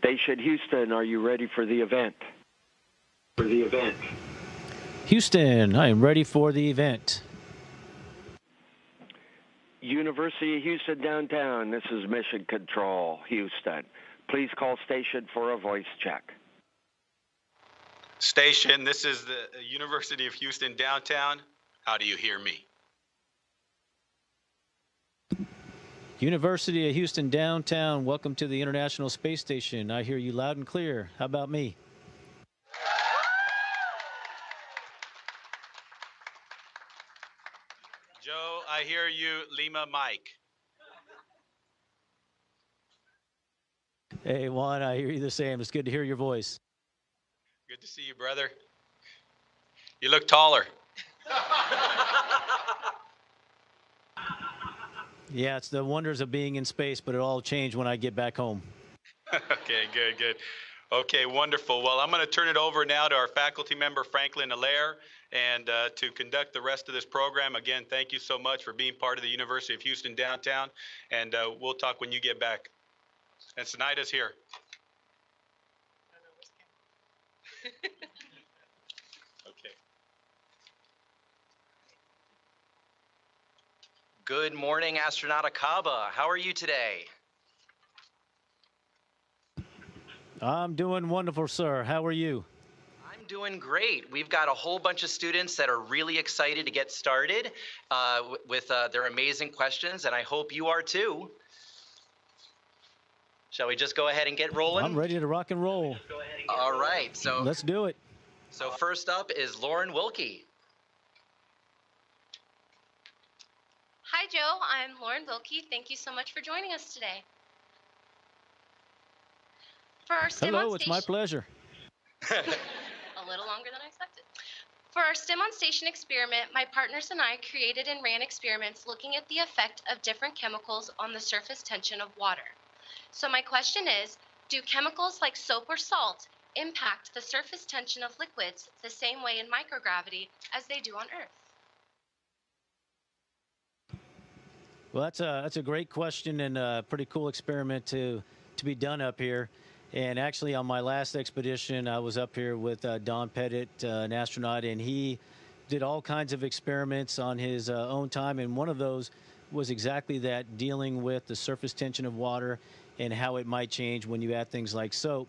Station Houston, are you ready for the event? Houston, I am ready for the event. University of Houston downtown, this is Mission Control, Houston. Please call station for a voice check. Station, this is the University of Houston downtown. How do you hear me? University of Houston downtown, welcome to the International Space Station. I hear you loud and clear. How about me? Joe, I hear you, Lima Mike. Hey, Juan, I hear you the same. It's good to hear your voice. Good to see you, brother. You look taller. Yeah, it's the wonders of being in space, but it all changed when I get back home. Okay, good. Okay, wonderful. Well, I'm going to turn it over now to our faculty member, Franklin Allaire, and to conduct the rest of this program. Again, thank you so much for being part of the University of Houston downtown, and we'll talk when you get back. And Sinaida's here. Okay. Good morning, astronaut Acaba. How are you today? I'm doing wonderful, sir. How are you? I'm doing great. We've got a whole bunch of students that are really excited to get started with their amazing questions, and I hope you are too. Shall we just go ahead and get rolling? I'm ready to rock and roll. All right. So let's do it. So first up is Lauren Wilkie. Hi, Joe. I'm Lauren Wilkie. Thank you so much for joining us today. For our STEM Hello, on it's Station, my pleasure. a little longer than I expected. For our STEM on Station experiment, my partners and I created and ran experiments looking at the effect of different chemicals on the surface tension of water. So my question is, do chemicals like soap or salt impact the surface tension of liquids the same way in microgravity as they do on Earth? Well, that's a great question and a pretty cool experiment to be done up here. And actually, on my last expedition, I was up here with Don Pettit, an astronaut, and he did all kinds of experiments on his own time. And one of those was exactly that, dealing with the surface tension of water and how it might change when you add things like soap.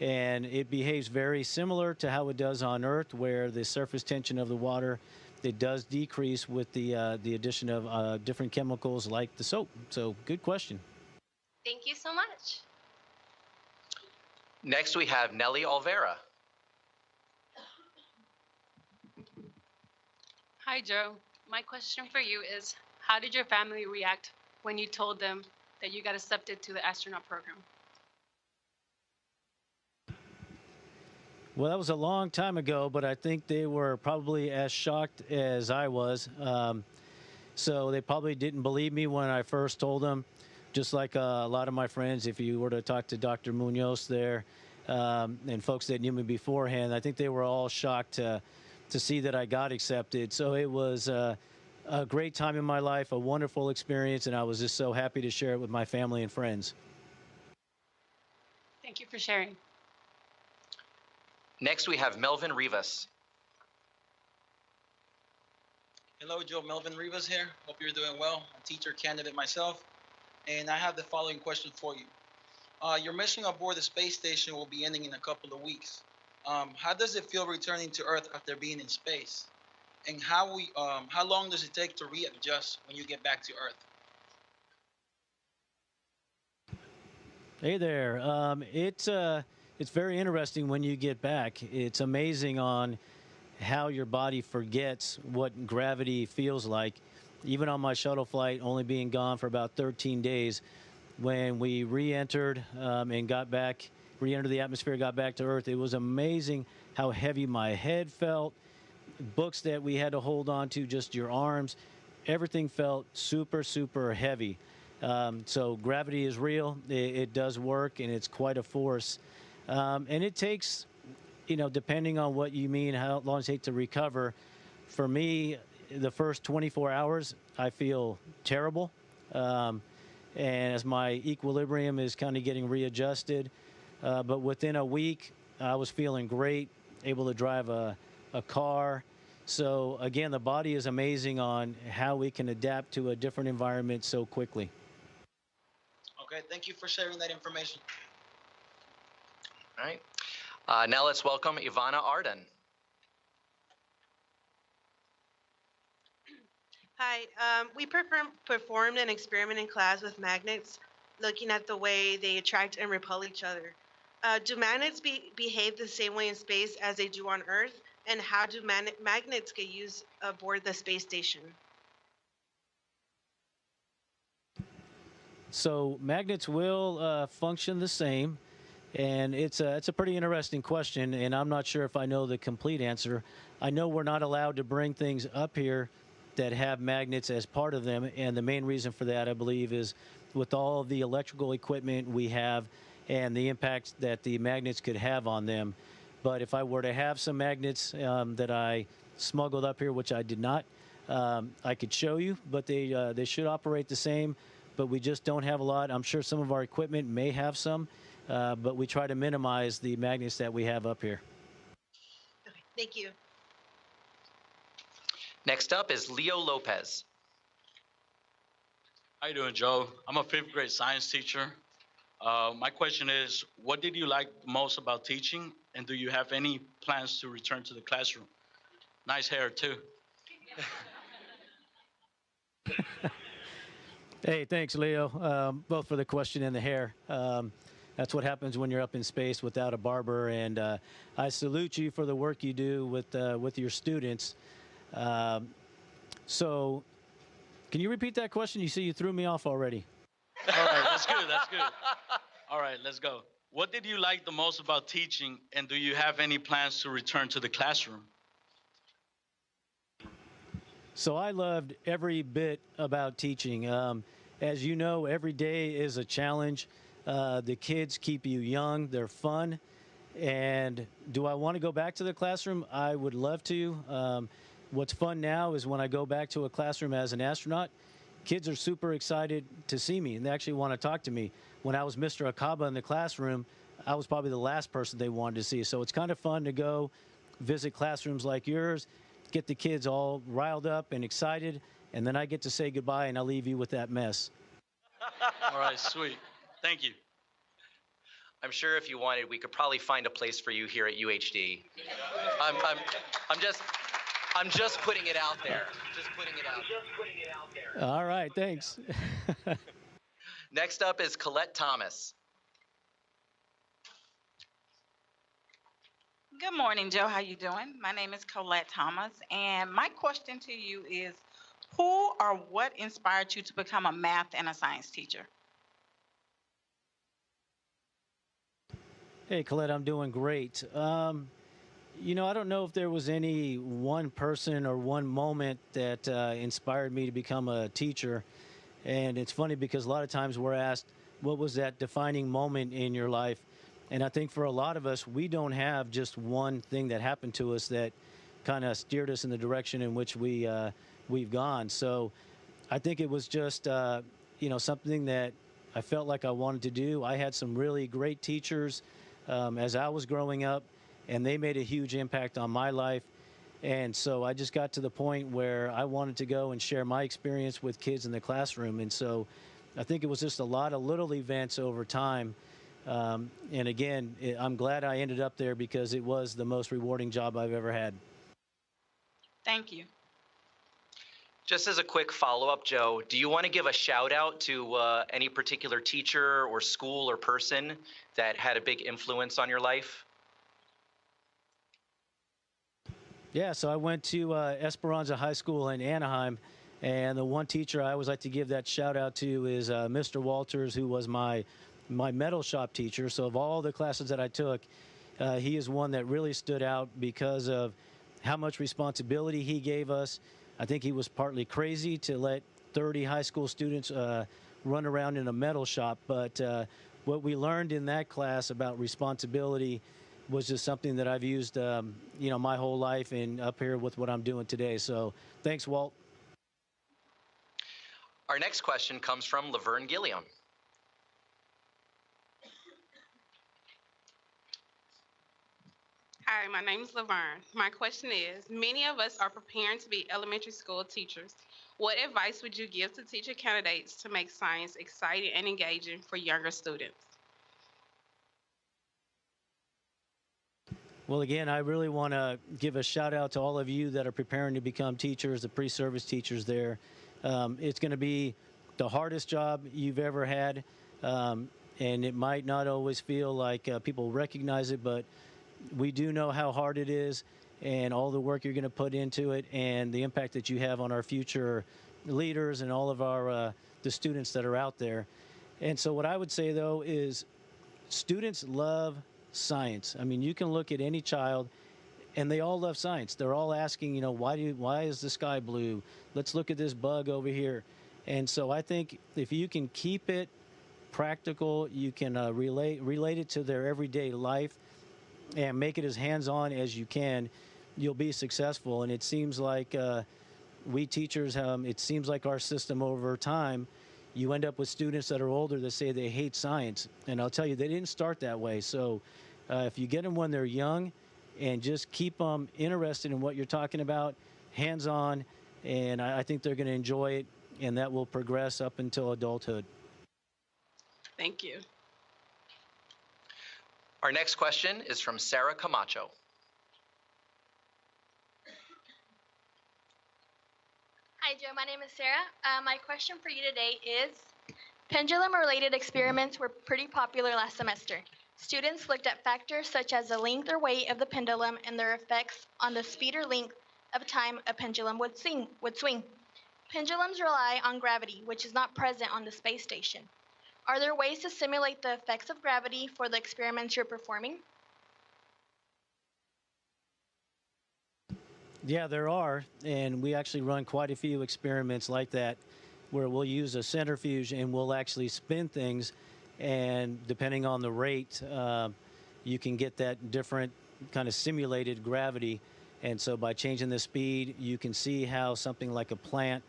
And it behaves very similar to how it does on Earth, where the surface tension of the water, it does decrease with the addition of different chemicals like the soap. So good question. Thank you so much. Next, we have Nelly Olvera. Hi, Joe. My question for you is, how did your family react when you told them that you got accepted to the astronaut program? Well, that was a long time ago, but I think they were probably as shocked as I was. So they probably didn't believe me when I first told them. Just like a lot of my friends, if you were to talk to Dr. Munoz there and folks that knew me beforehand, I think they were all shocked to see that I got accepted. So it was a great time in my life, a wonderful experience, and I was just so happy to share it with my family and friends. Thank you for sharing. Next, we have Melvin Rivas. Hello, Joe. Melvin Rivas here. Hope you're doing well. I'm a teacher candidate myself. And I have the following question for you. Your mission aboard the space station will be ending in a couple of weeks. How does it feel returning to Earth after being in space? And how long does it take to readjust when you get back to Earth? Hey there. It's very interesting when you get back. It's amazing on how your body forgets what gravity feels like. Even on my shuttle flight, only being gone for about 13 days, when we re-entered and got back, re-entered the atmosphere, got back to Earth, it was amazing how heavy my head felt. Books that we had to hold on to, just your arms, everything felt super, super heavy. So gravity is real. It does work, and it's quite a force. And it takes, depending on what you mean, how long it takes to recover. For me, the first 24 hours, I feel terrible. And as my equilibrium is kind of getting readjusted, but within a week, I was feeling great, able to drive a car. So again, the body is amazing on how we can adapt to a different environment so quickly. Okay, thank you for sharing that information. All right. Now let's welcome Ivana Arden. Hi, we performed an experiment in class with magnets, looking at the way they attract and repel each other. Do magnets behave the same way in space as they do on Earth? And how do magnets get used aboard the space station? So magnets will function the same, and it's a pretty interesting question, and I'm not sure if I know the complete answer. I know we're not allowed to bring things up here that have magnets as part of them, and the main reason for that, I believe, is with all of the electrical equipment we have and the impact that the magnets could have on them. But if I were to have some magnets that I smuggled up here, which I did not, I could show you, but they should operate the same, but we just don't have a lot. I'm sure some of our equipment may have some, but we try to minimize the magnets that we have up here. Okay, thank you. Next up is Leo Lopez. How you doing, Joe? I'm a fifth grade science teacher. My question is, what did you like most about teaching, and do you have any plans to return to the classroom? Nice hair, too. Hey, thanks, Leo, both for the question and the hair. That's what happens when you're up in space without a barber, and I salute you for the work you do with your students. So, can you repeat that question? You see, you threw me off already. All right, that's good, that's good. All right, let's go. What did you like the most about teaching, and do you have any plans to return to the classroom? So I loved every bit about teaching. As you know, every day is a challenge. The kids keep you young, they're fun. And do I want to go back to the classroom? I would love to. What's fun now is when I go back to a classroom as an astronaut, kids are super excited to see me, and they actually want to talk to me. When I was Mr. Acaba in the classroom, I was probably the last person they wanted to see. So it's kind of fun to go visit classrooms like yours, get the kids all riled up and excited, and then I get to say goodbye, and I'll leave you with that mess. All right, sweet. Thank you. I'm sure if you wanted, we could probably find a place for you here at UHD. I'm just putting it out there. Just putting it out there. All right, thanks. Next up is Colette Thomas. Good morning, Joe. How you doing? My name is Colette Thomas, and my question to you is, who or what inspired you to become a math and a science teacher? Hey, Colette, I'm doing great. You know, I don't know if there was any one person or one moment that inspired me to become a teacher. And it's funny because a lot of times we're asked, what was that defining moment in your life? And I think for a lot of us, we don't have just one thing that happened to us that kind of steered us in the direction in which we've gone. So I think it was just, you know, something that I felt like I wanted to do. I had some really great teachers as I was growing up, and they made a huge impact on my life. And so I just got to the point where I wanted to go and share my experience with kids in the classroom. And so I think it was just a lot of little events over time. And again, I'm glad I ended up there because it was the most rewarding job I've ever had. Thank you. Just as a quick follow-up, Joe, do you want to give a shout out to any particular teacher or school or person that had a big influence on your life? Yeah, so I went to Esperanza High School in Anaheim, and the one teacher I always like to give that shout out to is Mr. Walters, who was my metal shop teacher. So of all the classes that I took, he is one that really stood out because of how much responsibility he gave us. I think he was partly crazy to let 30 high school students run around in a metal shop, but what we learned in that class about responsibility was just something that I've used, you know, my whole life and up here with what I'm doing today. So thanks, Walt. Our next question comes from Laverne Gilliam. Hi, my name is Laverne. My question is, many of us are preparing to be elementary school teachers. What advice would you give to teacher candidates to make science exciting and engaging for younger students? Well, again, I really want to give a shout out to all of you that are preparing to become teachers, the pre-service teachers there. It's going to be the hardest job you've ever had, and it might not always feel like people recognize it, but we do know how hard it is and all the work you're going to put into it and the impact that you have on our future leaders and all of our the students that are out there. And so what I would say, though, is students love science. I mean, you can look at any child and they all love science. They're all asking, why is the sky blue? Let's look at this bug over here. And so I think if you can keep it practical, you can relate it to their everyday life and make it as hands-on as you can, you'll be successful. And it seems like we teachers, it seems like our system over time, you end up with students that are older that say they hate science. And I'll tell you, they didn't start that way. So if you get them when they're young and just keep them interested in what you're talking about, hands-on, and I think they're going to enjoy it, and that will progress up until adulthood. Thank you. Our next question is from Sarah Camacho. Hi, Joe. My name is Sarah. My question for you today is, pendulum-related experiments were pretty popular last semester. Students looked at factors such as the length or weight of the pendulum and their effects on the speed or length of time a pendulum would swing. Pendulums rely on gravity, which is not present on the space station. Are there ways to simulate the effects of gravity for the experiments you're performing? Yeah, there are, and we actually run quite a few experiments like that where we'll use a centrifuge and we'll actually spin things, and depending on the rate, you can get that different kind of simulated gravity. And so by changing the speed, you can see how something like a plant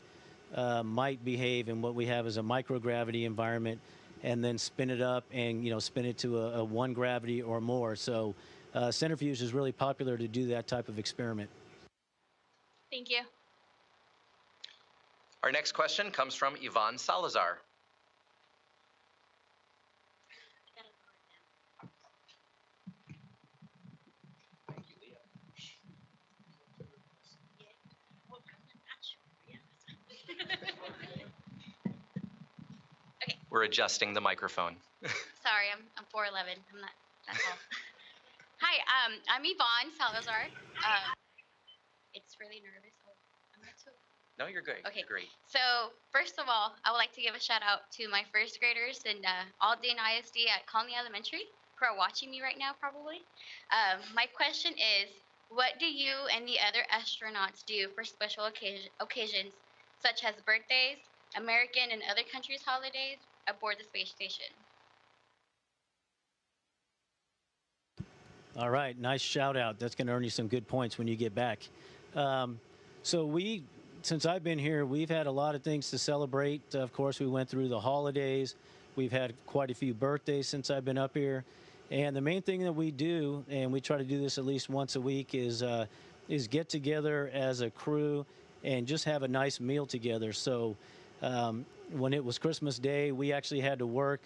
might behave in what we have as a microgravity environment, and then spin it up and spin it to a 1 gravity or more. So centrifuge is really popular to do that type of experiment. Thank you. Our next question comes from Yvonne Salazar. We're adjusting the microphone. Sorry, I'm 4'11". I'm not that tall. Hi, I'm Yvonne Salazar. It's really nervous. Oh, I'm not too. No, you're great. Okay, you're great. So first of all, I would like to give a shout out to my first graders in Alden ISD at Colony Elementary who are watching me right now, probably. My question is, what do you and the other astronauts do for special occasions, such as birthdays, American and other countries' holidays, aboard the space station? All right, nice shout out. That's going to earn you some good points when you get back. Since I've been here, we've had a lot of things to celebrate. Of course, we went through the holidays. We've had quite a few birthdays since I've been up here. And the main thing that we do, and we try to do this at least once a week, is get together as a crew and just have a nice meal together. So when it was Christmas Day, we actually had to work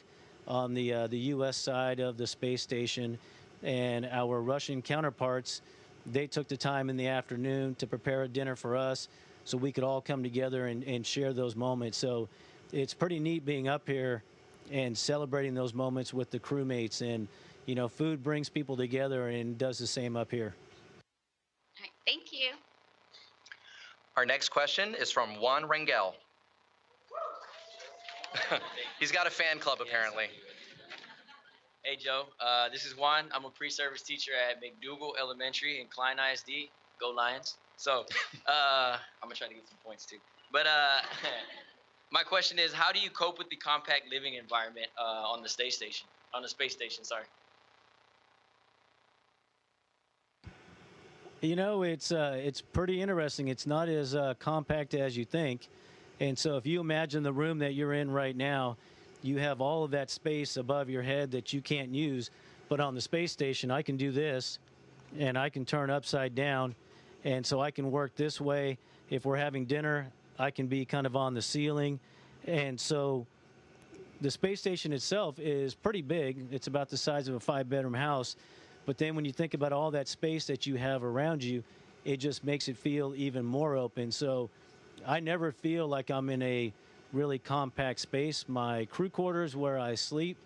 on the U.S. side of the space station, and our Russian counterparts, they took the time in the afternoon to prepare a dinner for us so we could all come together and share those moments. So it's pretty neat being up here and celebrating those moments with the crewmates. And, food brings people together and does the same up here. All right, thank you. Our next question is from Juan Rangel. He's got a fan club, apparently. Hey, Joe. This is Juan. I'm a pre-service teacher at McDougal Elementary in Klein ISD. Go Lions. So I'm going to try to get some points, too. But my question is, how do you cope with the compact living environment on the space station? Sorry. It's pretty interesting. It's not as compact as you think. And so if you imagine the room that you're in right now, you have all of that space above your head that you can't use. But on the space station, I can do this, and I can turn upside down, and so I can work this way. If we're having dinner, I can be kind of on the ceiling, and so the space station itself is pretty big. It's about the size of a 5-bedroom house, but then when you think about all that space that you have around you, it just makes it feel even more open. So I never feel like I'm in a really compact space. My crew quarters where I sleep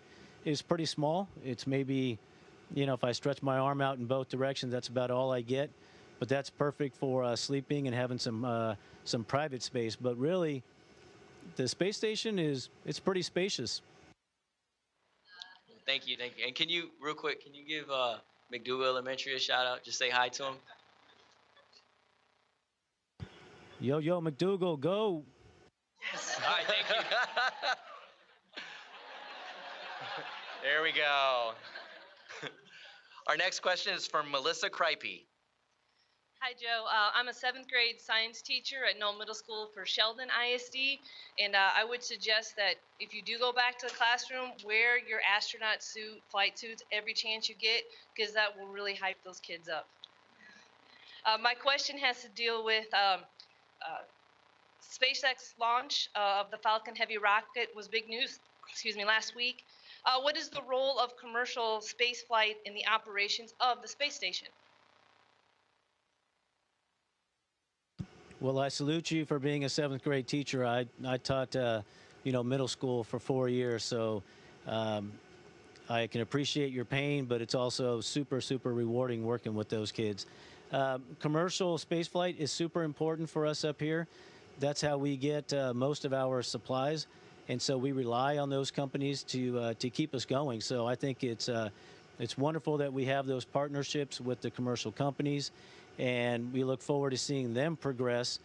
is pretty small. It's maybe, if I stretch my arm out in both directions, that's about all I get. But that's perfect for sleeping and having some private space. But really, the space station it's pretty spacious. Thank you, thank you. And can you, real quick, can you give McDougal Elementary a shout out? Just say hi to him. Yo, McDougal, go. Yes. All right, thank you. There we go. Our next question is from Melissa Kripey. Hi, Joe. I'm a 7th grade science teacher at Knoll Middle School for Sheldon ISD, and I would suggest that if you do go back to the classroom, wear your astronaut suit, flight suits, every chance you get, because that will really hype those kids up. My question has to deal with SpaceX launch of the Falcon Heavy rocket was big news, last week. What is the role of commercial space flight in the operations of the space station? Well, I salute you for being a 7th grade teacher. I taught, middle school for 4 years, so I can appreciate your pain, but it's also super, super rewarding working with those kids. Commercial spaceflight is super important for us up here. That's how we get most of our supplies, and so we rely on those companies to keep us going. So I think it's wonderful that we have those partnerships with the commercial companies, and we look forward to seeing them progress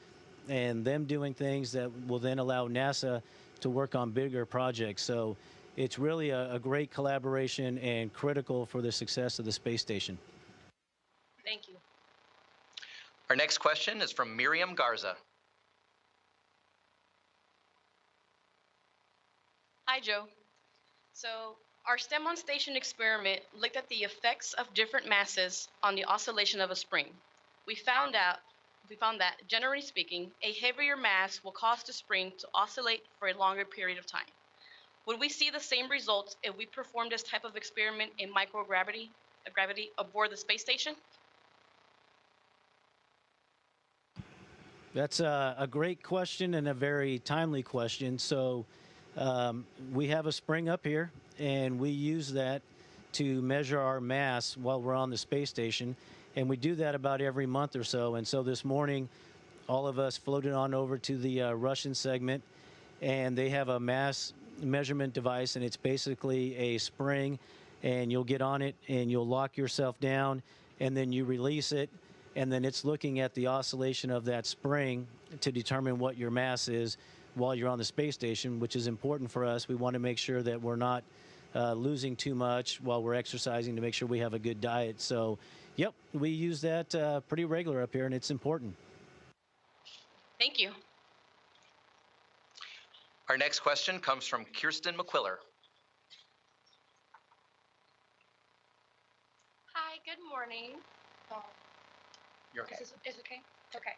and them doing things that will then allow NASA to work on bigger projects. So it's really a great collaboration and critical for the success of the space station. Thank you. Our next question is from Miriam Garza. Hi, Joe. So our STEM on Station experiment looked at the effects of different masses on the oscillation of a spring. We found that, generally speaking, a heavier mass will cause the spring to oscillate for a longer period of time. Would we see the same results if we performed this type of experiment in microgravity aboard the space station? That's a great question and a very timely question. So we have a spring up here, and we use that to measure our mass while we're on the space station. And we do that about every month or so. And so this morning, all of us floated on over to the Russian segment, and they have a mass measurement device, and it's basically a spring, and you'll get on it, and you'll lock yourself down, and then you release it, and then it's looking at the oscillation of that spring to determine what your mass is while you're on the space station, which is important for us. We want to make sure that we're not losing too much while we're exercising to make sure we have a good diet. So, yep, we use that pretty regular up here, and it's important. Thank you. Our next question comes from Kirsten McQuiller. Hi, good morning. You're okay. Is okay? Okay.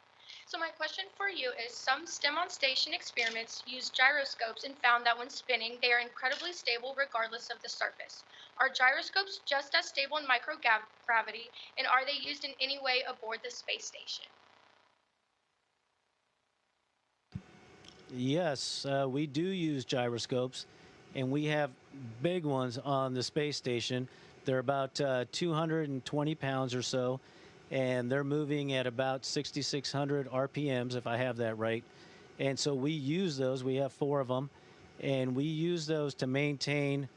So my question for you is, some STEM on Station experiments use gyroscopes and found that when spinning, they are incredibly stable regardless of the surface. Are gyroscopes just as stable in microgravity, and are they used in any way aboard the space station? Yes, we do use gyroscopes, and we have big ones on the space station. They're about 220 pounds or so, and they're moving at about 6,600 RPMs, if I have that right. And so we use those. We have 4 of them, and we use those to maintain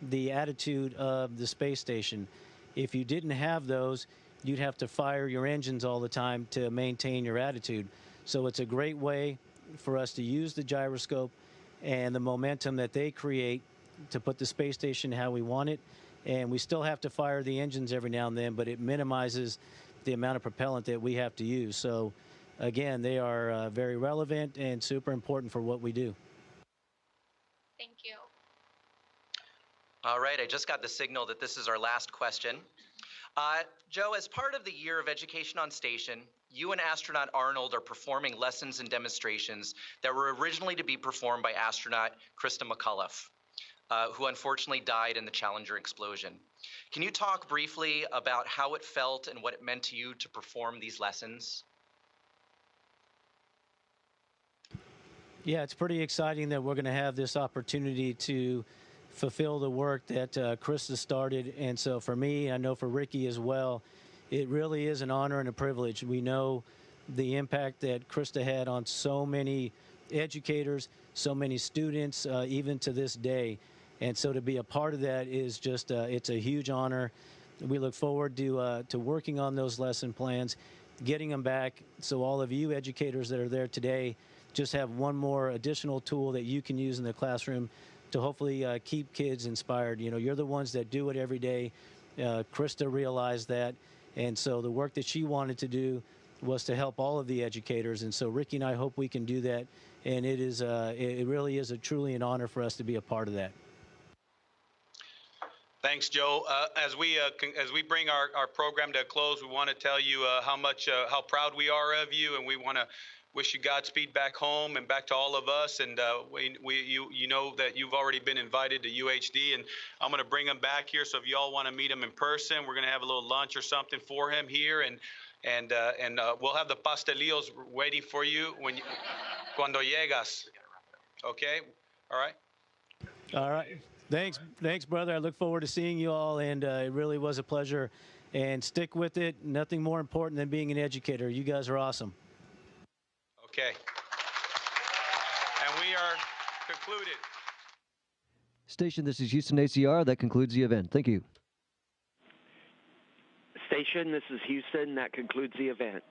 the attitude of the space station. If you didn't have those, you'd have to fire your engines all the time to maintain your attitude. So it's a great way for us to use the gyroscope and the momentum that they create to put the space station how we want it. And we still have to fire the engines every now and then, but it minimizes the amount of propellant that we have to use. So again, they are very relevant and super important for what we do. Thank you. All right, I just got the signal that this is our last question. Joe, as part of the year of education on station, you and astronaut Arnold are performing lessons and demonstrations that were originally to be performed by astronaut Krista McCullough, who unfortunately died in the Challenger explosion. Can you talk briefly about how it felt and what it meant to you to perform these lessons? Yeah, it's pretty exciting that we're going to have this opportunity to fulfill the work that Krista started. And so for me, I know for Ricky as well, it really is an honor and a privilege. We know the impact that Krista had on so many educators, so many students, even to this day. And so to be a part of that is just, it's a huge honor. We look forward to working on those lesson plans, getting them back so all of you educators that are there today just have one more additional tool that you can use in the classroom to hopefully keep kids inspired. You know, you're the ones that do it every day. Krista realized that, and so the work that she wanted to do was to help all of the educators. And so Ricky and I hope we can do that, and it really is truly an honor for us to be a part of that. Thanks, Joe. As we bring our program to a close, we want to tell you how proud we are of you, and we want to wish you Godspeed back home and back to all of us. And you know that you've already been invited to UHD, and I'm going to bring him back here. So if you all want to meet him in person, we're going to have a little lunch or something for him here, and we'll have the pastelillos waiting for you cuando llegas. Okay. All right. All right. Thanks, brother. I look forward to seeing you all, and it really was a pleasure. And stick with it. Nothing more important than being an educator. You guys are awesome. Okay. And we are concluded. Station, this is Houston ACR. That concludes the event. Thank you. Station, this is Houston. That concludes the event.